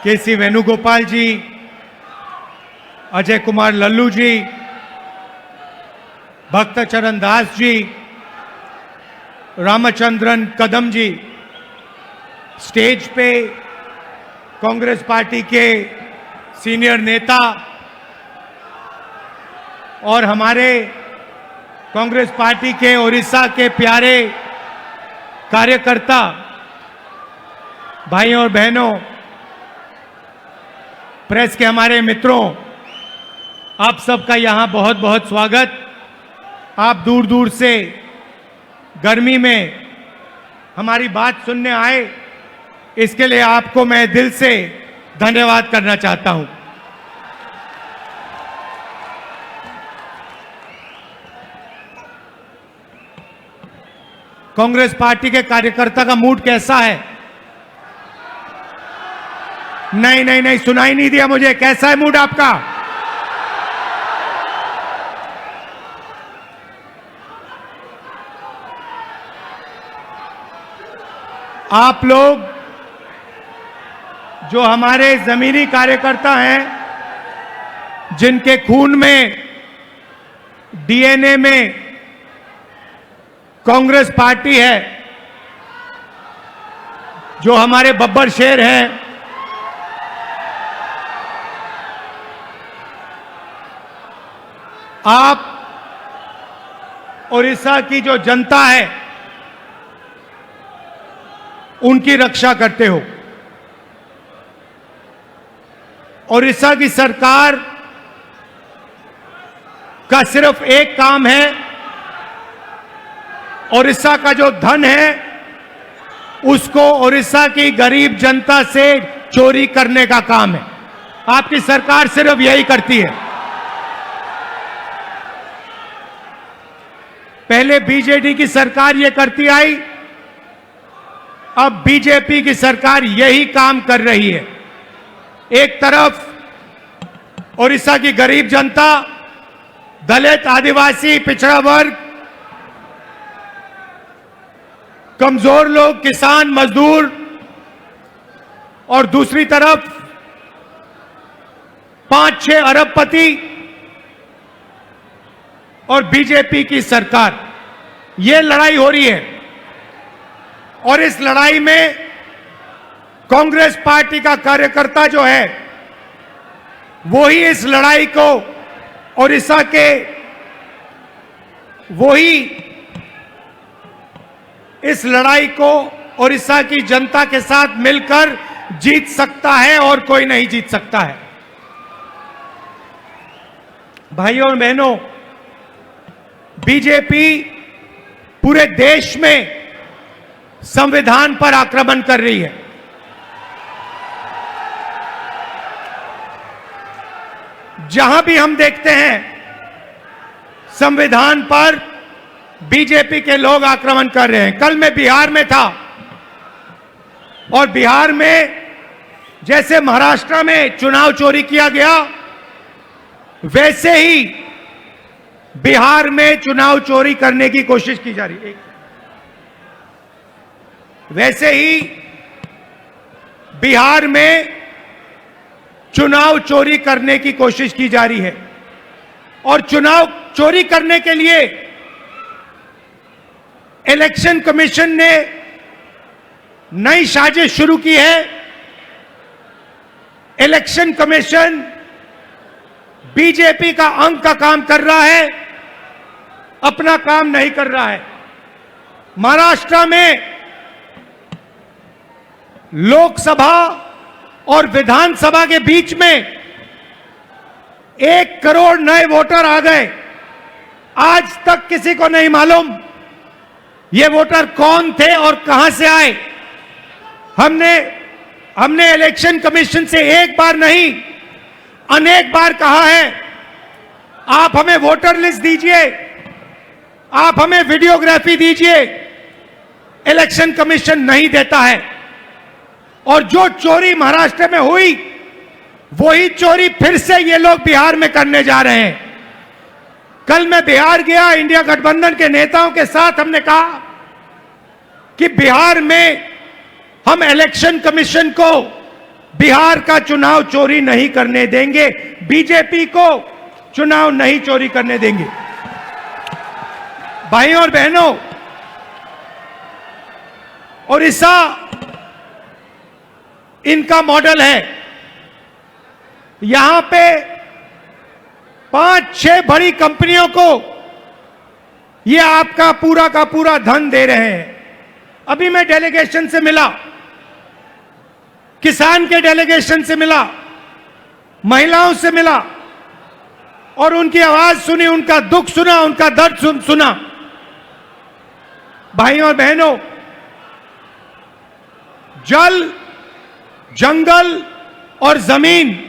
केसी वेणुगोपाल जी, अजय कुमार लल्लू जी, भक्त चरण दास जी, रामचंद्रन कदम जी, स्टेज पे कांग्रेस पार्टी के सीनियर नेता और हमारे कांग्रेस पार्टी के उड़ीसा के प्यारे कार्यकर्ता भाइयों और बहनों, प्रेस के हमारे मित्रों, आप सबका यहां बहुत बहुत स्वागत। आप दूर दूर से गर्मी में हमारी बात सुनने आए, इसके लिए आपको मैं दिल से धन्यवाद करना चाहता हूं। कांग्रेस पार्टी के कार्यकर्ता का मूड कैसा है? नहीं, सुनाई नहीं दिया मुझे। कैसा है मूड आपका? आप लोग जो हमारे जमीनी कार्यकर्ता हैं, जिनके खून में, डीएनए में कांग्रेस पार्टी है, जो हमारे बब्बर शेर हैं, आप उड़ीसा की जो जनता है उनकी रक्षा करते हो। उड़ीसा की सरकार का सिर्फ एक काम है, उड़ीसा का जो धन है उसको उड़ीसा की गरीब जनता से चोरी करने का काम है। आपकी सरकार सिर्फ यही करती है। पहले बीजेडी की सरकार ये करती आई, अब बीजेपी की सरकार यही काम कर रही है। एक तरफ उड़ीसा की गरीब जनता, दलित, आदिवासी, पिछड़ा वर्ग, कमजोर लोग, किसान, मजदूर, और दूसरी तरफ 5-6 अरबपति और बीजेपी की सरकार, ये लड़ाई हो रही है। और इस लड़ाई में कांग्रेस पार्टी का कार्यकर्ता जो है, वही इस लड़ाई को उड़ीसा के, वही इस लड़ाई को उड़ीसा की जनता के साथ मिलकर जीत सकता है और कोई नहीं जीत सकता है। भाइयों और बहनों, बीजेपी पूरे देश में संविधान पर आक्रमण कर रही है। जहां भी हम देखते हैं संविधान पर बीजेपी के लोग आक्रमण कर रहे हैं। कल मैं बिहार में था और बिहार में जैसे महाराष्ट्र में चुनाव चोरी किया गया, वैसे ही बिहार में चुनाव चोरी करने की कोशिश की जा रही है। वैसे ही बिहार में चुनाव चोरी करने की कोशिश की जा रही है। और चुनाव चोरी करने के लिए इलेक्शन कमीशन ने नई साजिश शुरू की है। इलेक्शन कमीशन बीजेपी का अंग का काम कर रहा है, अपना काम नहीं कर रहा है। महाराष्ट्र में लोकसभा और विधानसभा के बीच में 1 करोड़ नए वोटर आ गए। आज तक किसी को नहीं मालूम ये वोटर कौन थे और कहां से आए। हमने इलेक्शन कमीशन से एक बार नहीं, अनेक बार कहा है, आप हमें वोटर लिस्ट दीजिए, आप हमें वीडियोग्राफी दीजिए। इलेक्शन कमीशन नहीं देता है। और जो चोरी महाराष्ट्र में हुई, वही चोरी फिर से ये लोग बिहार में करने जा रहे हैं। कल मैं बिहार गया, इंडिया गठबंधन के नेताओं के साथ हमने कहा कि बिहार में हम इलेक्शन कमीशन को बिहार का चुनाव चोरी नहीं करने देंगे, बीजेपी को चुनाव नहीं चोरी करने देंगे। भाइयों और बहनों, ओडिशा इनका मॉडल है। यहां पे 5-6 बड़ी कंपनियों को ये आपका पूरा का पूरा धन दे रहे हैं। अभी मैं डेलीगेशन से मिला, किसान के डेलीगेशन से मिला, महिलाओं से मिला और उनकी आवाज सुनी, उनका दुख सुना, उनका दर्द सुना। भाइयों और बहनों, जल, जंगल और जमीन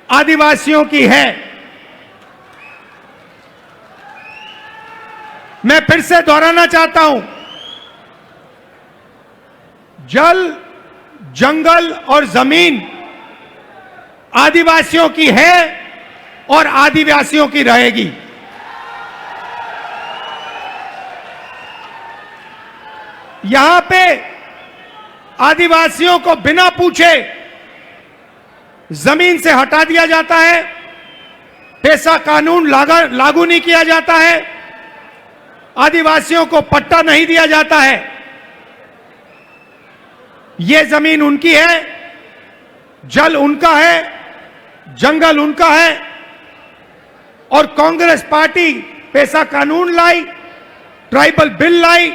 आदिवासियों की है। मैं फिर से दोहराना चाहता हूं, जल, जंगल और जमीन आदिवासियों की है और आदिवासियों की रहेगी। यहां पे आदिवासियों को बिना पूछे जमीन से हटा दिया जाता है, पेशा कानून लागू नहीं किया जाता है, आदिवासियों को पट्टा नहीं दिया जाता है। यह जमीन उनकी है, जल उनका है, जंगल उनका है और कांग्रेस पार्टी पेशा कानून लाई, ट्राइबल बिल लाई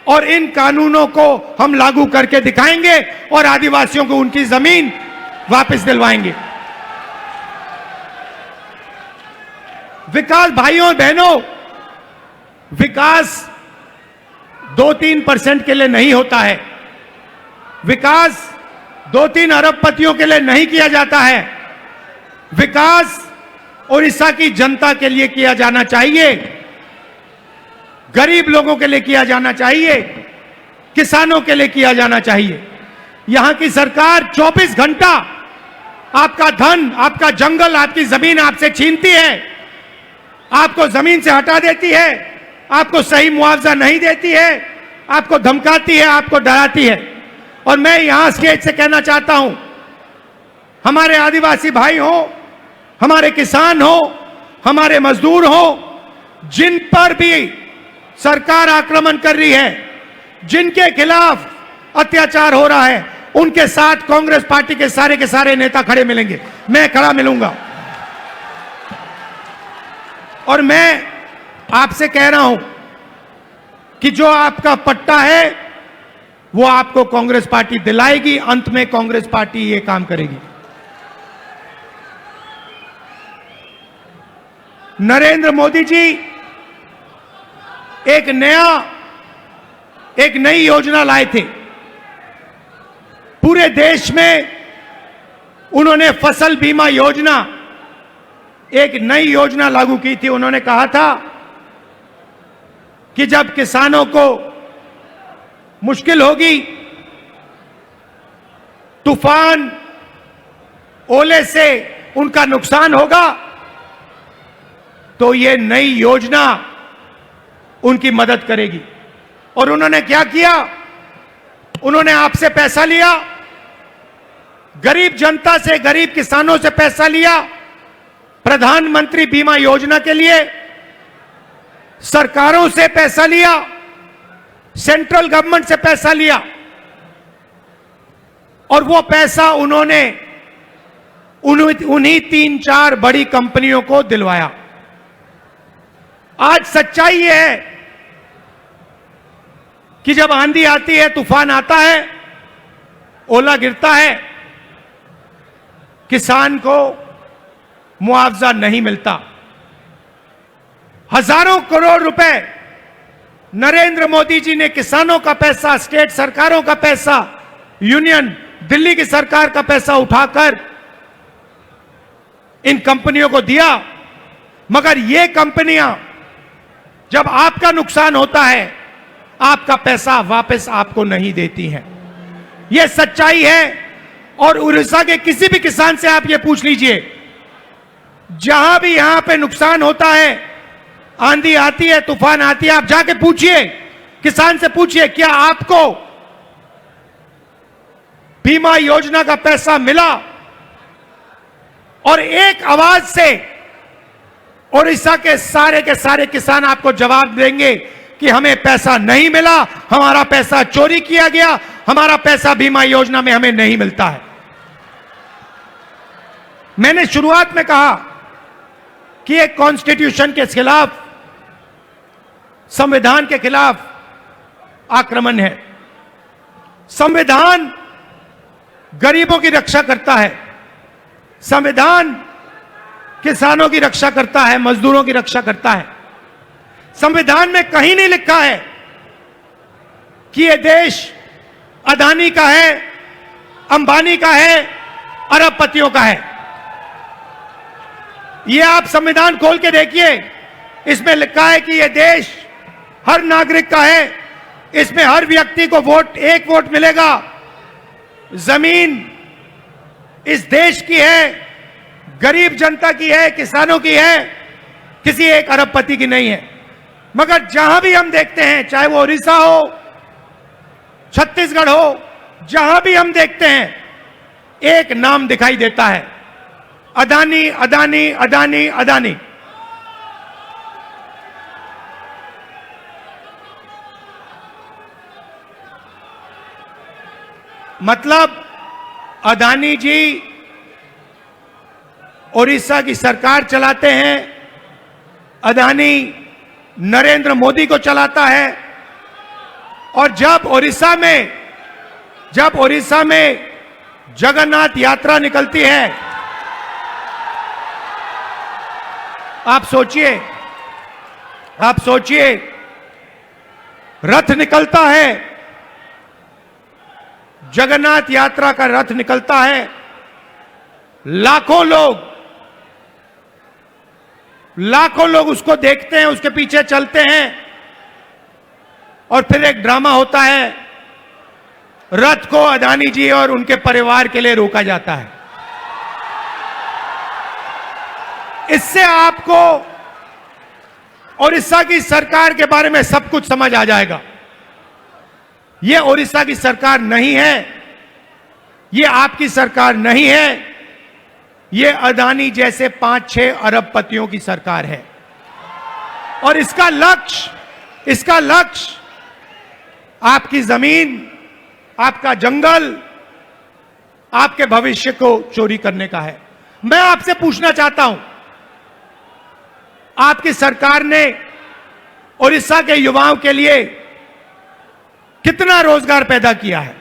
और इन कानूनों को हम लागू करके दिखाएंगे और आदिवासियों को उनकी जमीन वापस दिलवाएंगे। विकास, भाइयों और बहनों, विकास 2-3% के लिए नहीं होता है। विकास 2-3 अरबपतियों के लिए नहीं किया जाता है। विकास ओडिशा की जनता के लिए किया जाना चाहिए, गरीब लोगों के लिए किया जाना चाहिए, किसानों के लिए किया जाना चाहिए। यहां की सरकार 24 घंटा आपका धन, आपका जंगल, आपकी जमीन आपसे छीनती है, आपको जमीन से हटा देती है, आपको सही मुआवजा नहीं देती है, आपको धमकाती है, आपको डराती है। और मैं यहां स्टेज से कहना चाहता हूं, हमारे आदिवासी भाई हो, हमारे किसान हो, हमारे मजदूर हो, जिन पर भी सरकार आक्रमण कर रही है, जिनके खिलाफ अत्याचार हो रहा है, उनके साथ कांग्रेस पार्टी के सारे नेता खड़े मिलेंगे। मैं खड़ा मिलूंगा और मैं आपसे कह रहा हूं कि जो आपका पट्टा है वो आपको कांग्रेस पार्टी दिलाएगी। अंत में कांग्रेस पार्टी ये काम करेगी। नरेंद्र मोदी जी एक नई योजना लाए थे। पूरे देश में उन्होंने फसल बीमा योजना, एक नई योजना लागू की थी। उन्होंने कहा था कि जब किसानों को मुश्किल होगी, तूफान, ओले से उनका नुकसान होगा, तो ये नई योजना उनकी मदद करेगी। और उन्होंने क्या किया? उन्होंने आपसे पैसा लिया, गरीब जनता से, गरीब किसानों से पैसा लिया प्रधानमंत्री बीमा योजना के लिए, सरकारों से पैसा लिया, सेंट्रल गवर्नमेंट से पैसा लिया और वो पैसा उन्होंने उन्हीं 3-4 बड़ी कंपनियों को दिलवाया। आज सच्चाई यह है कि जब आंधी आती है, तूफान आता है, ओला गिरता है, किसान को मुआवजा नहीं मिलता। हजारों करोड़ रुपए नरेंद्र मोदी जी ने किसानों का पैसा, स्टेट सरकारों का पैसा, यूनियन दिल्ली की सरकार का पैसा उठाकर इन कंपनियों को दिया। मगर ये कंपनियां जब आपका नुकसान होता है, आपका पैसा वापस आपको नहीं देती हैं। यह सच्चाई है। और उड़ीसा के किसी भी किसान से आप ये पूछ लीजिए, जहां भी यहां पे नुकसान होता है, आंधी आती है, तूफान आती है, आप जाके पूछिए, किसान से पूछिए, क्या आपको बीमा योजना का पैसा मिला और एक आवाज से ओडिशा के सारे किसान आपको जवाब देंगे कि हमें पैसा नहीं मिला, हमारा पैसा चोरी किया गया, हमारा पैसा बीमा योजना में हमें नहीं मिलता है। मैंने शुरुआत में कहा कि एक कॉन्स्टिट्यूशन के खिलाफ, संविधान के खिलाफ आक्रमण है। संविधान गरीबों की रक्षा करता है, संविधान किसानों की रक्षा करता है, मजदूरों की रक्षा करता है। संविधान में कहीं नहीं लिखा है कि यह देश अदानी का है, अंबानी का है, अरबपतियों का है। यह आप संविधान खोल के देखिए, इसमें लिखा है कि यह देश हर नागरिक का है, इसमें हर व्यक्ति को एक वोट मिलेगा। जमीन इस देश की है, गरीब जनता की है, किसानों की है, किसी एक अरबपति की नहीं है। मगर जहां भी हम देखते हैं, चाहे वो उड़ीसा हो, छत्तीसगढ़ हो, जहां भी हम देखते हैं, एक नाम दिखाई देता है, अदानी, अदानी, अदानी, अदानी। मतलब अदानी जी ओडिशा की सरकार चलाते हैं, अदानी नरेंद्र मोदी को चलाता है। और जब ओडिशा में जगन्नाथ यात्रा निकलती है, आप सोचिए रथ निकलता है, जगन्नाथ यात्रा का रथ निकलता है, लाखों लोग उसको देखते हैं, उसके पीछे चलते हैं, और फिर एक ड्रामा होता है, रथ को अदानी जी और उनके परिवार के लिए रोका जाता है। इससे आपको ओडिशा की सरकार के बारे में सब कुछ समझ आ जाएगा। यह ओडिशा की सरकार नहीं है, यह आपकी सरकार नहीं है, यह अदानी जैसे 5-6 अरबपतियों की सरकार है। और इसका लक्ष्य आपकी जमीन, आपका जंगल, आपके भविष्य को चोरी करने का है। मैं आपसे पूछना चाहता हूं, आपकी सरकार ने ओडिशा के युवाओं के लिए कितना रोजगार पैदा किया है?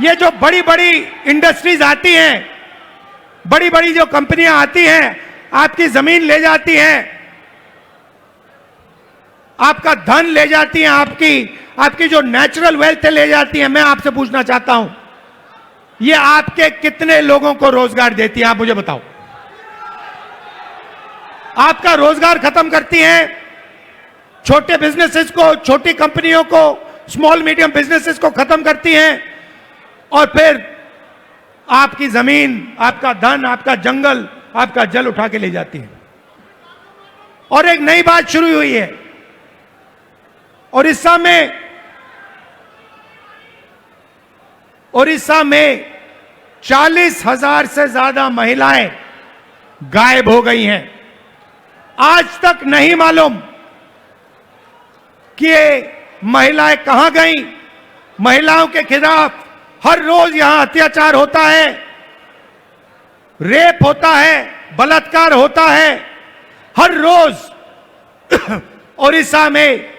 ये जो बड़ी बड़ी इंडस्ट्रीज आती हैं, बड़ी बड़ी जो कंपनियां आती हैं, आपकी जमीन ले जाती हैं, आपका धन ले जाती हैं, आपकी जो नेचुरल वेल्थ ले जाती हैं। मैं आपसे पूछना चाहता हूं, ये आपके कितने लोगों को रोजगार देती है? आप मुझे बताओ। आपका रोजगार खत्म करती हैं, छोटे बिजनेसेस को, छोटी कंपनियों को, स्मॉल मीडियम बिजनेसेस को खत्म करती हैं, और फिर आपकी जमीन, आपका धन, आपका जंगल, आपका जल उठा के ले जाती है। और एक नई बात शुरू हुई है ओडिशा में 40,000 से ज्यादा महिलाएं गायब हो गई हैं। आज तक नहीं मालूम कि ये महिलाएं कहां गई। महिलाओं के खिलाफ हर रोज यहां अत्याचार होता है, रेप होता है, बलात्कार होता है। हर रोज ओडिशा में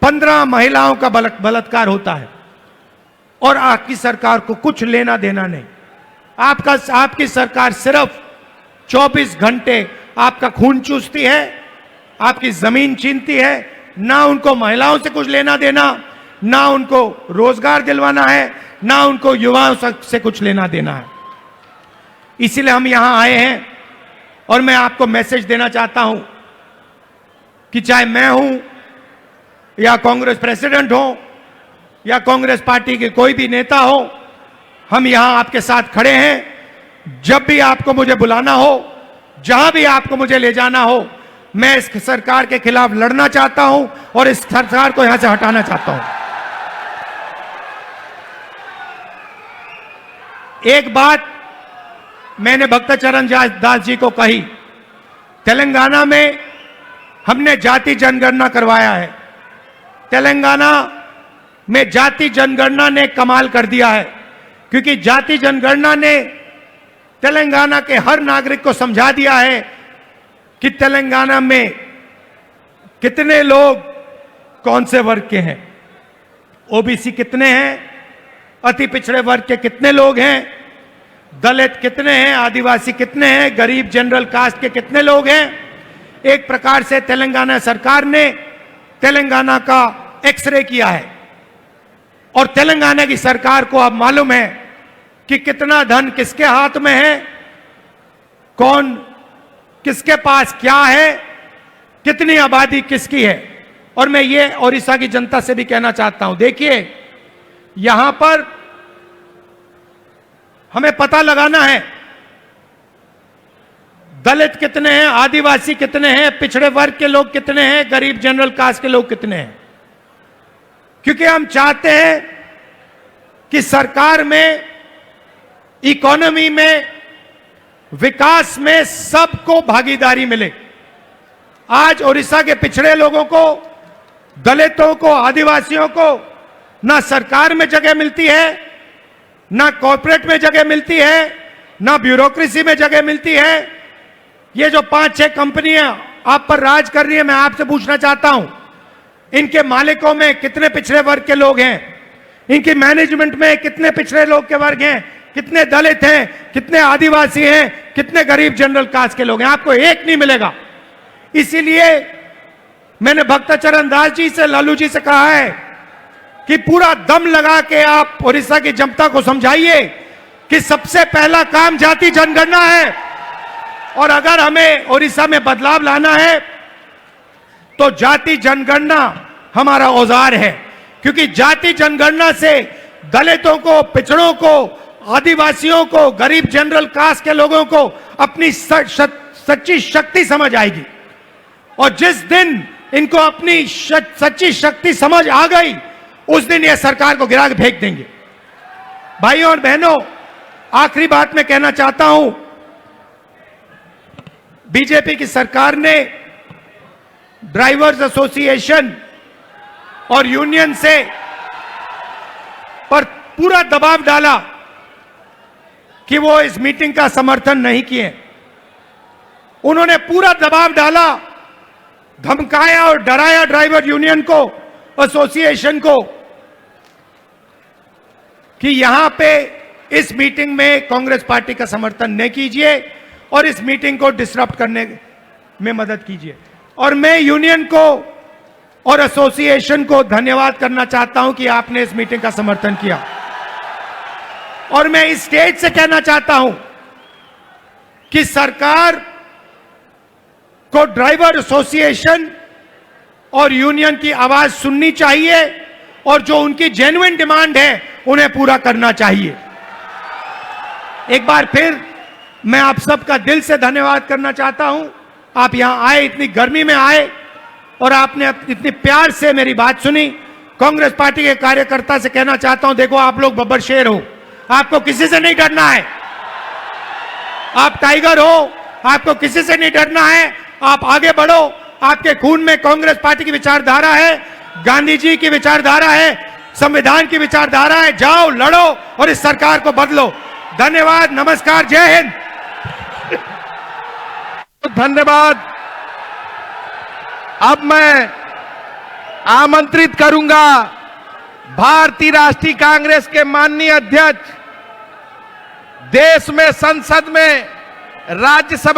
15 महिलाओं का बलात्कार होता है, और आपकी सरकार को कुछ लेना देना नहीं। आपकी सरकार सिर्फ 24 घंटे आपका खून चूसती है, आपकी जमीन छीनती है। ना उनको महिलाओं से कुछ लेना देना, ना उनको रोजगार दिलवाना है, ना उनको युवाओं से कुछ लेना देना है। इसीलिए हम यहां आए हैं, और मैं आपको मैसेज देना चाहता हूं कि चाहे मैं हूं, या कांग्रेस प्रेसिडेंट हो, या कांग्रेस पार्टी के कोई भी नेता हो, हम यहां आपके साथ खड़े हैं। जब भी आपको मुझे बुलाना हो, जहां भी आपको मुझे ले जाना हो, मैं इस सरकार के खिलाफ लड़ना चाहता हूं, और इस सरकार को यहां से हटाना चाहता हूं। एक बात मैंने भक्तचरण दास जी को कही, तेलंगाना में हमने जाति जनगणना करवाया है। तेलंगाना में जाति जनगणना ने कमाल कर दिया है, क्योंकि जाति जनगणना ने तेलंगाना के हर नागरिक को समझा दिया है कि तेलंगाना में कितने लोग कौन से वर्ग के हैं, ओबीसी कितने हैं, अति पिछड़े वर्ग के कितने लोग हैं, दलित कितने हैं, आदिवासी कितने हैं, गरीब जनरल कास्ट के कितने लोग हैं। एक प्रकार से तेलंगाना सरकार ने तेलंगाना का एक्सरे किया है और तेलंगाना की सरकार को अब मालूम है कि कितना धन किसके हाथ में है, कौन किसके पास क्या है, कितनी आबादी किसकी है। और मैं ये ओडिशा की जनता से भी कहना चाहता हूं, देखिए यहां पर हमें पता लगाना है दलित कितने हैं, आदिवासी कितने हैं, पिछड़े वर्ग के लोग कितने हैं, गरीब जनरल कास्ट के लोग कितने हैं, क्योंकि हम चाहते हैं कि सरकार में, इकोनॉमी में, विकास में सबको भागीदारी मिले। आज ओडिशा के पिछड़े लोगों को, दलितों को, आदिवासियों को ना सरकार में जगह मिलती है, ना कॉर्पोरेट में जगह मिलती है, ना ब्यूरोक्रेसी में जगह मिलती है। ये जो 5-6 कंपनियां आप पर राज कर रही है, मैं आपसे पूछना चाहता हूं, इनके मालिकों में कितने पिछड़े वर्ग के लोग हैं, इनकी मैनेजमेंट में कितने पिछड़े लोग के वर्ग हैं, कितने दलित हैं, कितने आदिवासी हैं, कितने गरीब जनरल कास्ट के लोग हैं। आपको एक नहीं मिलेगा। इसीलिए मैंने भक्तचरण दास जी से, लालू जी से कहा है कि पूरा दम लगा के आप ओडिशा की जनता को समझाइए कि सबसे पहला काम जाति जनगणना है, और अगर हमें ओडिशा में बदलाव लाना है तो जाति जनगणना हमारा औजार है, क्योंकि जाति जनगणना से दलितों को, पिछड़ों को, आदिवासियों को, गरीब जनरल कास्ट के लोगों को अपनी सच्ची शक्ति समझ आएगी। और जिस दिन इनको अपनी सच्ची शक्ति समझ आ गई, उस दिन यह सरकार को गिरा के फेंक देंगे। भाइयों और बहनों, आखिरी बात मैं कहना चाहता हूं, बीजेपी की सरकार ने ड्राइवर्स एसोसिएशन और यूनियन से पर पूरा दबाव डाला कि वो इस मीटिंग का समर्थन नहीं किए। उन्होंने पूरा दबाव डाला, धमकाया और डराया ड्राइवर यूनियन को, एसोसिएशन को, कि यहां पे इस मीटिंग में कांग्रेस पार्टी का समर्थन न कीजिए और इस मीटिंग को डिसरप्ट करने में मदद कीजिए। और मैं यूनियन को और एसोसिएशन को धन्यवाद करना चाहता हूं कि आपने इस मीटिंग का समर्थन किया। और मैं इस स्टेज से कहना चाहता हूं कि सरकार को ड्राइवर एसोसिएशन और यूनियन की आवाज सुननी चाहिए और जो उनकी जेन्युइन डिमांड है उन्हें पूरा करना चाहिए। एक बार फिर मैं आप सबका दिल से धन्यवाद करना चाहता हूं। आप यहां आए, इतनी गर्मी में आए और आपने इतनी प्यार से मेरी बात सुनी। कांग्रेस पार्टी के कार्यकर्ता से कहना चाहता हूं, देखो आप लोग बब्बर शेर हो, आपको किसी से नहीं डरना है। आप टाइगर हो, आपको किसी से नहीं डरना है। आप आगे बढ़ो, आपके खून में कांग्रेस पार्टी की विचारधारा है, गांधी जी की विचारधारा है, संविधान की विचारधारा है। जाओ, लड़ो और इस सरकार को बदलो। धन्यवाद, नमस्कार, जय हिंद। धन्यवाद। अब मैं आमंत्रित करूंगा भारतीय राष्ट्रीय कांग्रेस के माननीय अध्यक्ष, देश में संसद में राज्यसभा